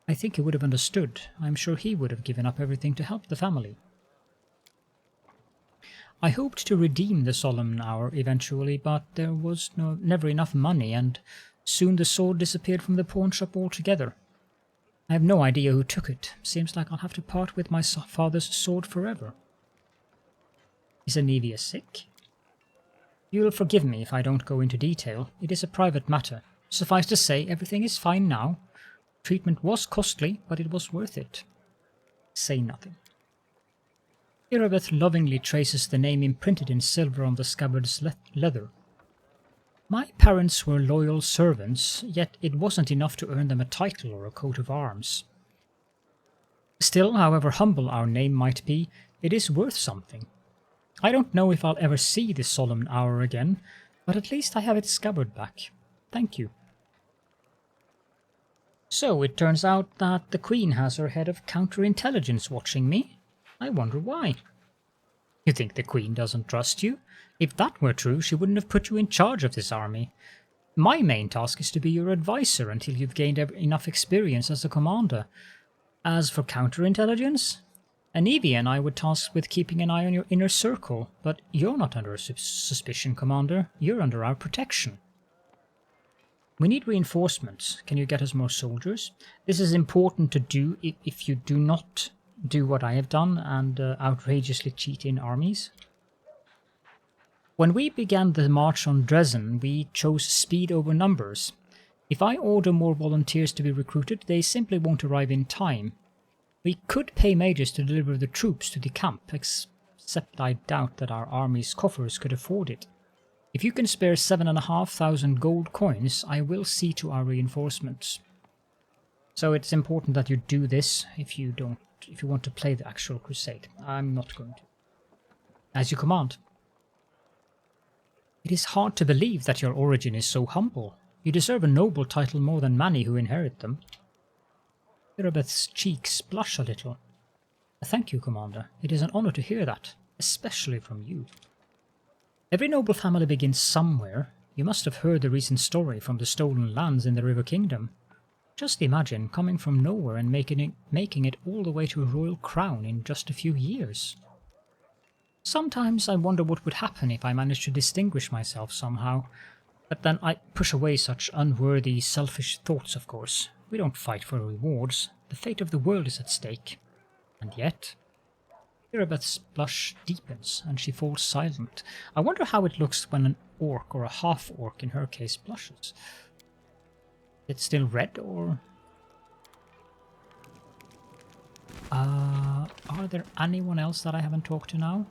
I think he would have understood. I'm sure he would have given up everything to help the family. I hoped to redeem the solemn hour eventually, but there was never enough money, and soon the sword disappeared from the pawn shop altogether. I have no idea who took it. Seems like I'll have to part with my father's sword forever. Is Anivia sick? You'll forgive me if I don't go into detail. It is a private matter. Suffice to say, everything is fine now. Treatment was costly, but it was worth it. Say nothing. Irabeth lovingly traces the name imprinted in silver on the scabbard's leather. My parents were loyal servants, yet it wasn't enough to earn them a title or a coat of arms. Still, however humble our name might be, it is worth something. I don't know if I'll ever see this solemn hour again, but at least I have its scabbard back. Thank you. So it turns out that the Queen has her head of counterintelligence watching me. I wonder why. You think the Queen doesn't trust you? If that were true, she wouldn't have put you in charge of this army. My main task is to be your advisor until you've gained enough experience as a commander. As for counterintelligence, Anivia and I were tasked with keeping an eye on your inner circle, but you're not under suspicion, Commander. You're under our protection. We need reinforcements. Can you get us more soldiers? This is important to do if you do not do what I have done and outrageously cheat in armies. When we began the march on Dresden, we chose speed over numbers. If I order more volunteers to be recruited, they simply won't arrive in time. We could pay mages to deliver the troops to the camp, except I doubt that our army's coffers could afford it. If you can spare 7,500 gold coins, I will see to our reinforcements. So it's important that you do this if you want to play the actual crusade. I'm not going to. As you command. It is hard to believe that your origin is so humble. You deserve a noble title more than many who inherit them. Irabeth's cheeks blush a little. Thank you, Commander. It is an honor to hear that, especially from you. Every noble family begins somewhere. You must have heard the recent story from the stolen lands in the River Kingdom. Just imagine coming from nowhere and making it all the way to a royal crown in just a few years. Sometimes I wonder what would happen if I managed to distinguish myself somehow. But then I push away such unworthy, selfish thoughts, of course. We don't fight for rewards. The fate of the world is at stake. And yet... Irabeth's blush deepens, and she falls silent. I wonder how it looks when an orc, or a half-orc in her case, blushes. It's still red, or... Are there anyone else that I haven't talked to now?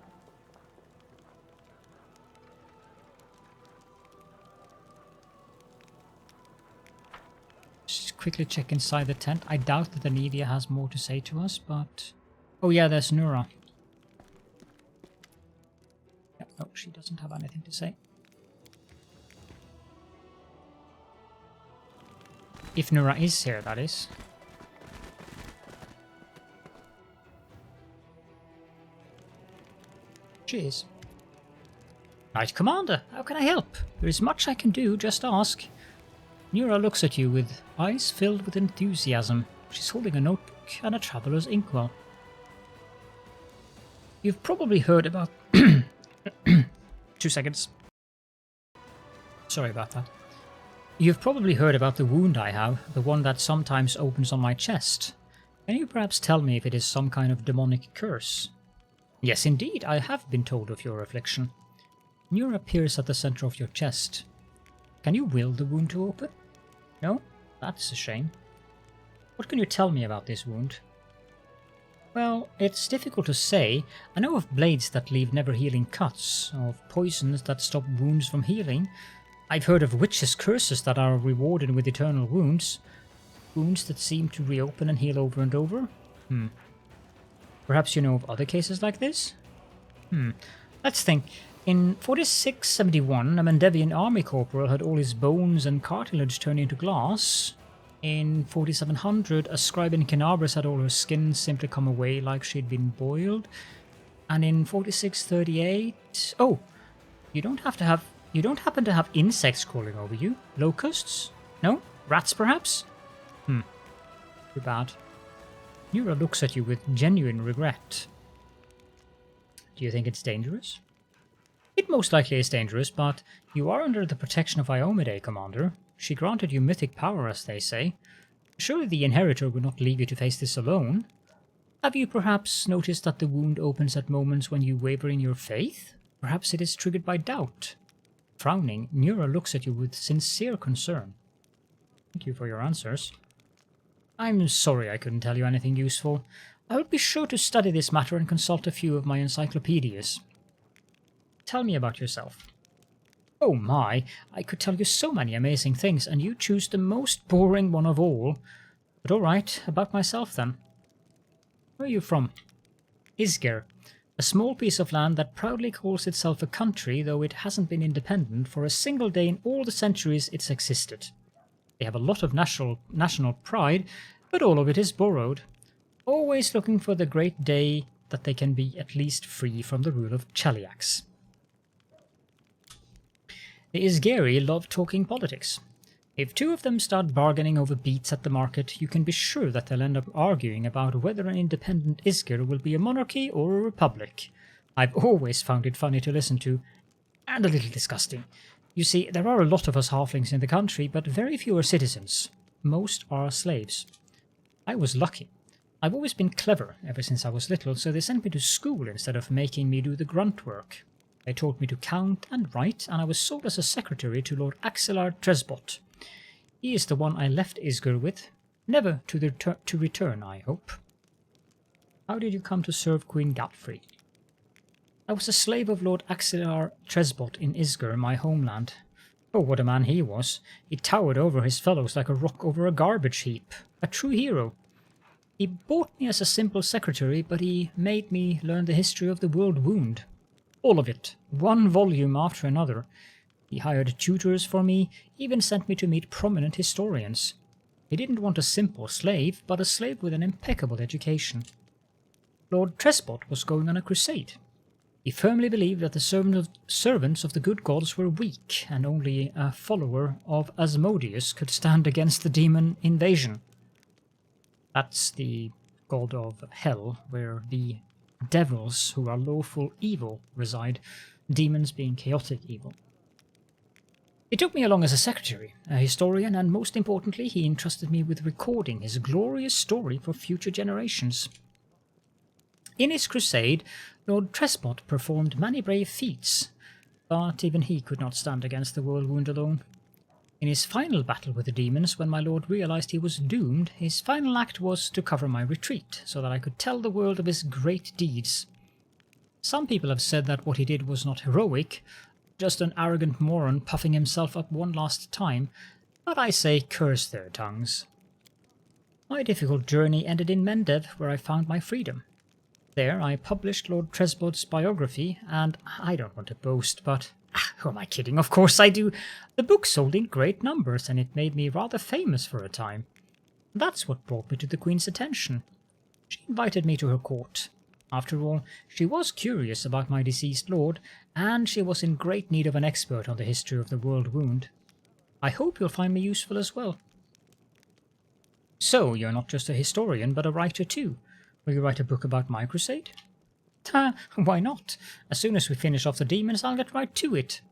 Just quickly check inside the tent. I doubt that Anivia has more to say to us, but... Oh yeah, there's Nura. No, she doesn't have anything to say. If Nura is here, that is. She is. Knight Commander, how can I help? There is much I can do, just ask. Nura looks at you with eyes filled with enthusiasm. She's holding a notebook and a traveler's inkwell. You've probably heard about... 2 seconds. Sorry about that. You've probably heard about the wound I have, the one that sometimes opens on my chest. Can you perhaps tell me if it is some kind of demonic curse? Yes, indeed, I have been told of your affliction. Nura appears at the center of your chest. Can you will the wound to open? No? That's a shame. What can you tell me about this wound? Well, it's difficult to say. I know of blades that leave never-healing cuts, of poisons that stop wounds from healing. I've heard of witches' curses that are rewarded with eternal wounds. Wounds that seem to reopen and heal over and over? Perhaps you know of other cases like this? Let's think. In 4671, a Mendevian army corporal had all his bones and cartilage turned into glass. In 4700, a scribe in Kenabres had all her skin simply come away like she'd been boiled. And in 4638... Oh! You don't happen to have insects crawling over you? Locusts? No? Rats, perhaps? Too bad. Nura looks at you with genuine regret. Do you think it's dangerous? It most likely is dangerous, but you are under the protection of Iomide, Commander. She granted you mythic power, as they say. Surely the Inheritor would not leave you to face this alone. Have you perhaps noticed that the wound opens at moments when you waver in your faith? Perhaps it is triggered by doubt. Frowning, Nura looks at you with sincere concern. Thank you for your answers. I'm sorry I couldn't tell you anything useful. I will be sure to study this matter and consult a few of my encyclopedias. Tell me about yourself. Oh my, I could tell you so many amazing things, and you choose the most boring one of all. But alright, about myself then. Where are you from? Isger. A small piece of land that proudly calls itself a country, though it hasn't been independent for a single day in all the centuries it's existed. They have a lot of national pride, but all of it is borrowed. Always looking for the great day that they can be at least free from the rule of Cheliax. The Isgeri love talking politics. If two of them start bargaining over beats at the market, you can be sure that they'll end up arguing about whether an independent Isger will be a monarchy or a republic. I've always found it funny to listen to, and a little disgusting. You see, there are a lot of us halflings in the country, but very few are citizens. Most are slaves. I was lucky. I've always been clever ever since I was little, so they sent me to school instead of making me do the grunt work. They taught me to count and write, and I was sold as a secretary to Lord Axelar Tresbot. He is the one I left Isger with, never to return, I hope. How did you come to serve Queen Godfrey? I was a slave of Lord Axelar Tresbot in Isger, my homeland. Oh, what a man he was. He towered over his fellows like a rock over a garbage heap. A true hero. He bought me as a simple secretary, but he made me learn the history of the Worldwound. All of it, one volume after another. He hired tutors for me, even sent me to meet prominent historians. He didn't want a simple slave, but a slave with an impeccable education. Lord Tresbot was going on a crusade. He firmly believed that the servants of the good gods were weak, and only a follower of Asmodeus could stand against the demon invasion. That's the god of hell, where the devils who are lawful evil reside, demons being chaotic evil. He took me along as a secretary, a historian, and most importantly, he entrusted me with recording his glorious story for future generations. In his crusade, Lord Tresbot performed many brave feats, but even he could not stand against the Worldwound alone. In his final battle with the demons, when my lord realized he was doomed, his final act was to cover my retreat, so that I could tell the world of his great deeds. Some people have said that what he did was not heroic, just an arrogant moron puffing himself up one last time, but I say curse their tongues. My difficult journey ended in Mendev, where I found my freedom. There I published Lord Tresbot's biography, and I don't want to boast, but who am I kidding? Of course I do. The book sold in great numbers, and it made me rather famous for a time. That's what brought me to the Queen's attention. She invited me to her court. After all, she was curious about my deceased lord, and she was in great need of an expert on the history of the Worldwound. I hope you'll find me useful as well. So, you're not just a historian, but a writer too. Will you write a book about my crusade? Why not? As soon as we finish off the demons, I'll get right to it.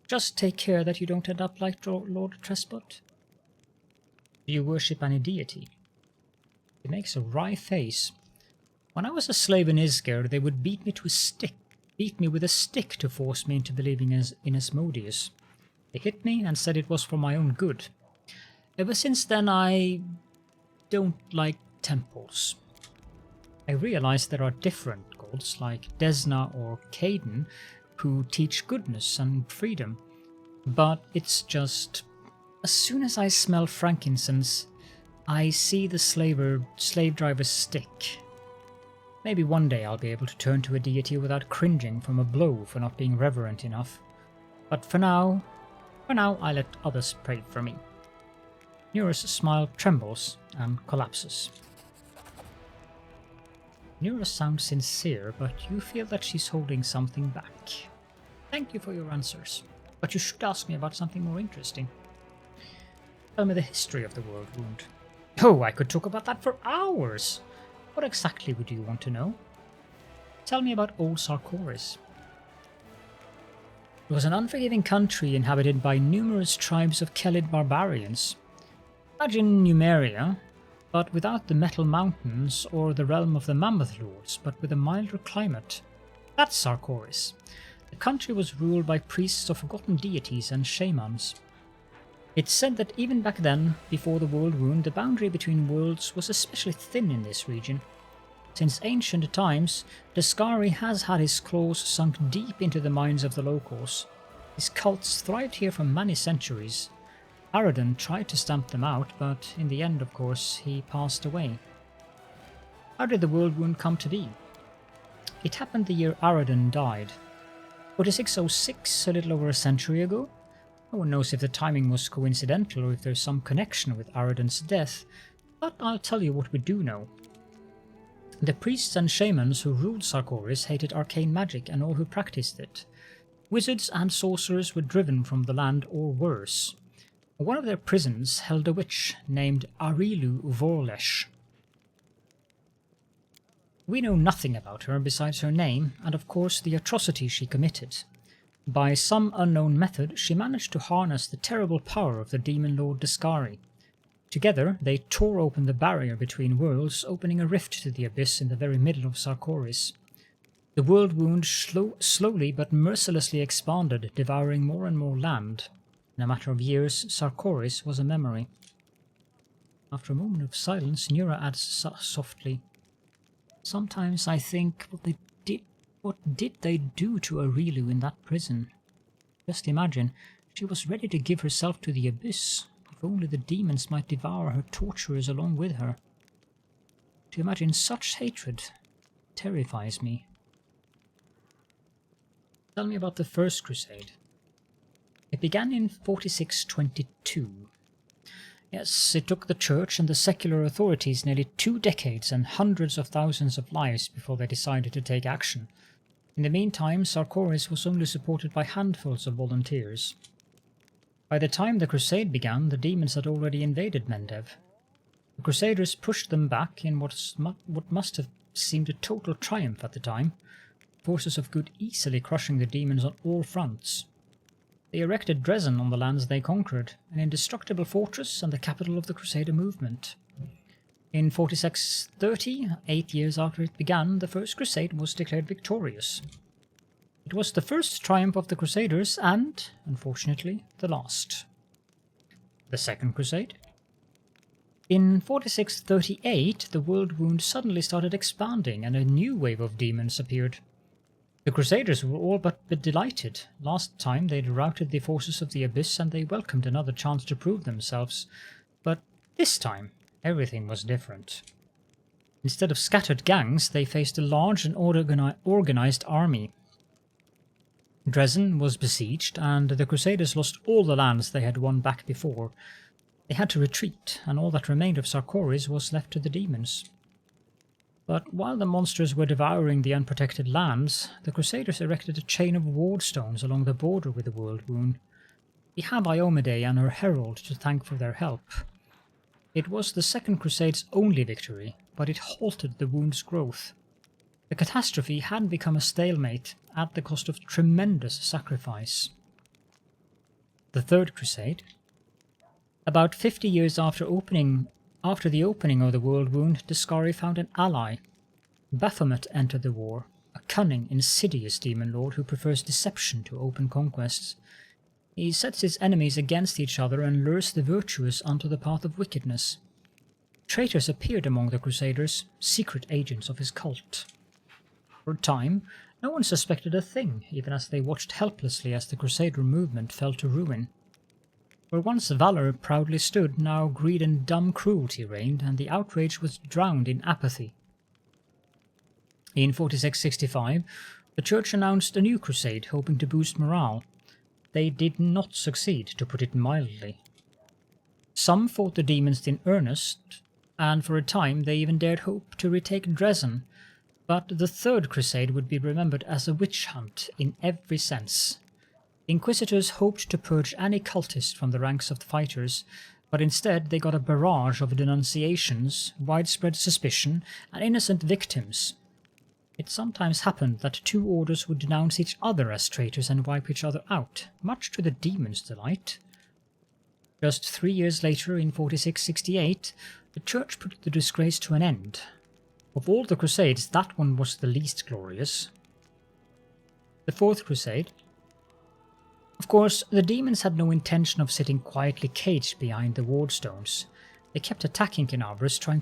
Just take care that you don't end up like Lord Tresbot. Do you worship any deity? He makes a wry face. When I was a slave in Isger, they would beat me with a stick to force me into believing in Asmodeus. They hit me and said it was for my own good. Ever since then, I don't like temples. I realized there are different gods, like Desna or Caden, who teach goodness and freedom. But it's just, as soon as I smell frankincense, I see the slave driver's stick. Maybe one day I'll be able to turn to a deity without cringing from a blow for not being reverent enough. But for now, I let others pray for me. Nura's smile trembles and collapses. Nura sounds sincere, but you feel that she's holding something back. Thank you for your answers, but you should ask me about something more interesting. Tell me the history of the Worldwound. Oh, I could talk about that for hours! What exactly would you want to know? Tell me about old Sarkoris. It was an unforgiving country inhabited by numerous tribes of Kelid barbarians. Imagine Numeria, but without the Metal Mountains or the realm of the Mammoth Lords, but with a milder climate. That's Sarkoris. The country was ruled by priests of forgotten deities and shamans. It's said that even back then, before the Worldwound, the boundary between worlds was especially thin in this region. Since ancient times, Deskari has had his claws sunk deep into the minds of the locals. His cults thrived here for many centuries. Aradon tried to stamp them out, but in the end, of course, he passed away. How did the Worldwound come to be? It happened the year Aradon died. 4606, a little over a century ago. No one knows if the timing was coincidental or if there's some connection with Aradon's death, but I'll tell you what we do know. The priests and shamans who ruled Sarkoris hated arcane magic and all who practiced it. Wizards and sorcerers were driven from the land or worse. One of their prisons held a witch named Arilu Vorlesh. We know nothing about her besides her name and of course the atrocities she committed. By some unknown method she managed to harness the terrible power of the demon lord Discari. Together they tore open the barrier between worlds, opening a rift to the abyss in the very middle of Sarkoris. The Worldwound slowly but mercilessly expanded, devouring more and more land. In a matter of years, Sarkoris was a memory. After a moment of silence, Nura adds softly, "Sometimes I think what did they do to Arilu in that prison? Just imagine, she was ready to give herself to the abyss. If only the demons might devour her torturers along with her. To imagine such hatred terrifies me." Tell me about the First Crusade. It began in 4622. Yes, it took the church and the secular authorities nearly 2 decades and hundreds of thousands of lives before they decided to take action. In the meantime, Sarkoris was only supported by handfuls of volunteers. By the time the crusade began, the demons had already invaded Mendev. The crusaders pushed them back in what must have seemed a total triumph at the time, forces of good easily crushing the demons on all fronts. They erected Dresden on the lands they conquered, an indestructible fortress and the capital of the Crusader movement. In 4630, 8 years after it began, the First Crusade was declared victorious. It was the first triumph of the Crusaders and, unfortunately, the last. The Second Crusade? In 4638, the Worldwound suddenly started expanding and a new wave of demons appeared. The Crusaders were all but delighted. Last time they'd routed the forces of the Abyss and they welcomed another chance to prove themselves. But this time, everything was different. Instead of scattered gangs, they faced a large and organized army. Dresden was besieged, and the Crusaders lost all the lands they had won back before. They had to retreat, and all that remained of Sarkoris was left to the demons. But while the monsters were devouring the unprotected lands, the Crusaders erected a chain of wardstones along the border with the Worldwound. We have Iomede and her herald to thank for their help. It was the Second Crusade's only victory, but it halted the wound's growth. The catastrophe had become a stalemate at the cost of tremendous sacrifice. The Third Crusade. About 50 years after the opening of the Worldwound, Discari found an ally. Baphomet entered the war, a cunning, insidious demon lord who prefers deception to open conquests. He sets his enemies against each other and lures the virtuous onto the path of wickedness. Traitors appeared among the Crusaders, secret agents of his cult. For a time, no one suspected a thing, even as they watched helplessly as the Crusader movement fell to ruin. Where once valor proudly stood, now greed and dumb cruelty reigned, and the outrage was drowned in apathy. In 4665, the Church announced a new crusade, hoping to boost morale. They did not succeed, to put it mildly. Some fought the demons in earnest, and for a time they even dared hope to retake Dresden, but the Third Crusade would be remembered as a witch hunt in every sense. Inquisitors hoped to purge any cultist from the ranks of the fighters, but instead they got a barrage of denunciations, widespread suspicion, and innocent victims. It sometimes happened that two orders would denounce each other as traitors and wipe each other out, much to the demons' delight. Just 3 years later, in 4668, the Church put the disgrace to an end. Of all the Crusades, that one was the least glorious. The Fourth Crusade. Of course, the demons had no intention of sitting quietly caged behind the wardstones. They kept attacking Kenabres, trying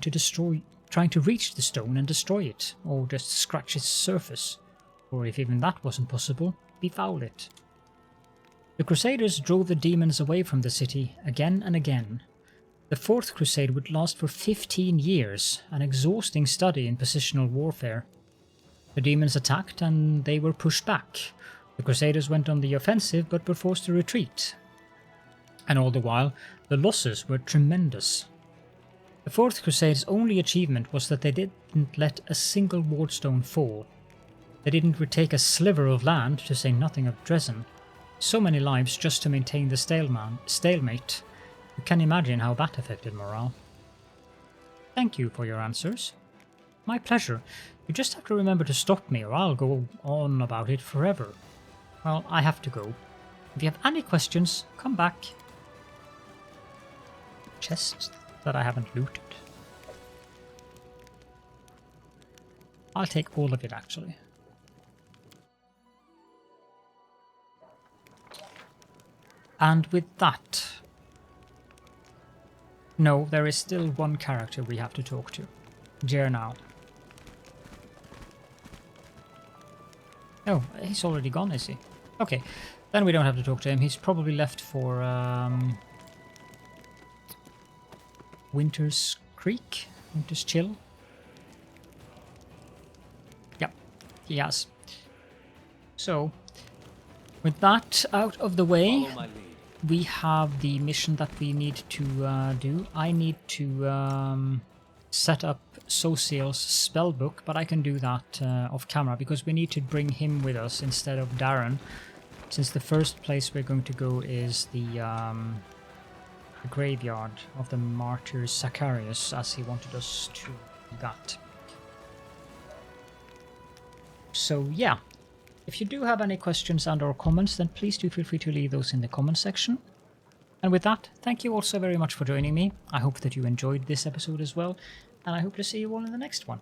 to reach the stone and destroy it, or just scratch its surface, or if even that wasn't possible, befoul it. The Crusaders drove the demons away from the city again and again. The Fourth Crusade would last for 15 years, an exhausting study in positional warfare. The demons attacked and they were pushed back. The Crusaders went on the offensive but were forced to retreat. And all the while, the losses were tremendous. The Fourth Crusade's only achievement was that they didn't let a single wardstone fall. They didn't retake a sliver of land, to say nothing of Dresden. So many lives just to maintain the stalemate. You can imagine how that affected morale. Thank you for your answers. My pleasure. You just have to remember to stop me or I'll go on about it forever. Well, I have to go. If you have any questions, come back. Chests that I haven't looted. I'll take all of it, actually. And with that... No, there is still one character we have to talk to. Jernau. Oh, he's already gone, is he? Okay, then we don't have to talk to him. He's probably left for Winter's Creek? Winter's Chill? Yep, he has. So, with that out of the way, Follow my lead. we have the mission that we need to do. I need to set up Sosiel's spellbook, but I can do that off camera because we need to bring him with us instead of Darren, since the first place we're going to go is the graveyard of the martyr Zacharias, as he wanted us to do that. So yeah, if you do have any questions and or comments, then please do feel free to leave those in the comment section. And with that, thank you all so very much for joining me. I hope that you enjoyed this episode as well, and I hope to see you all in the next one.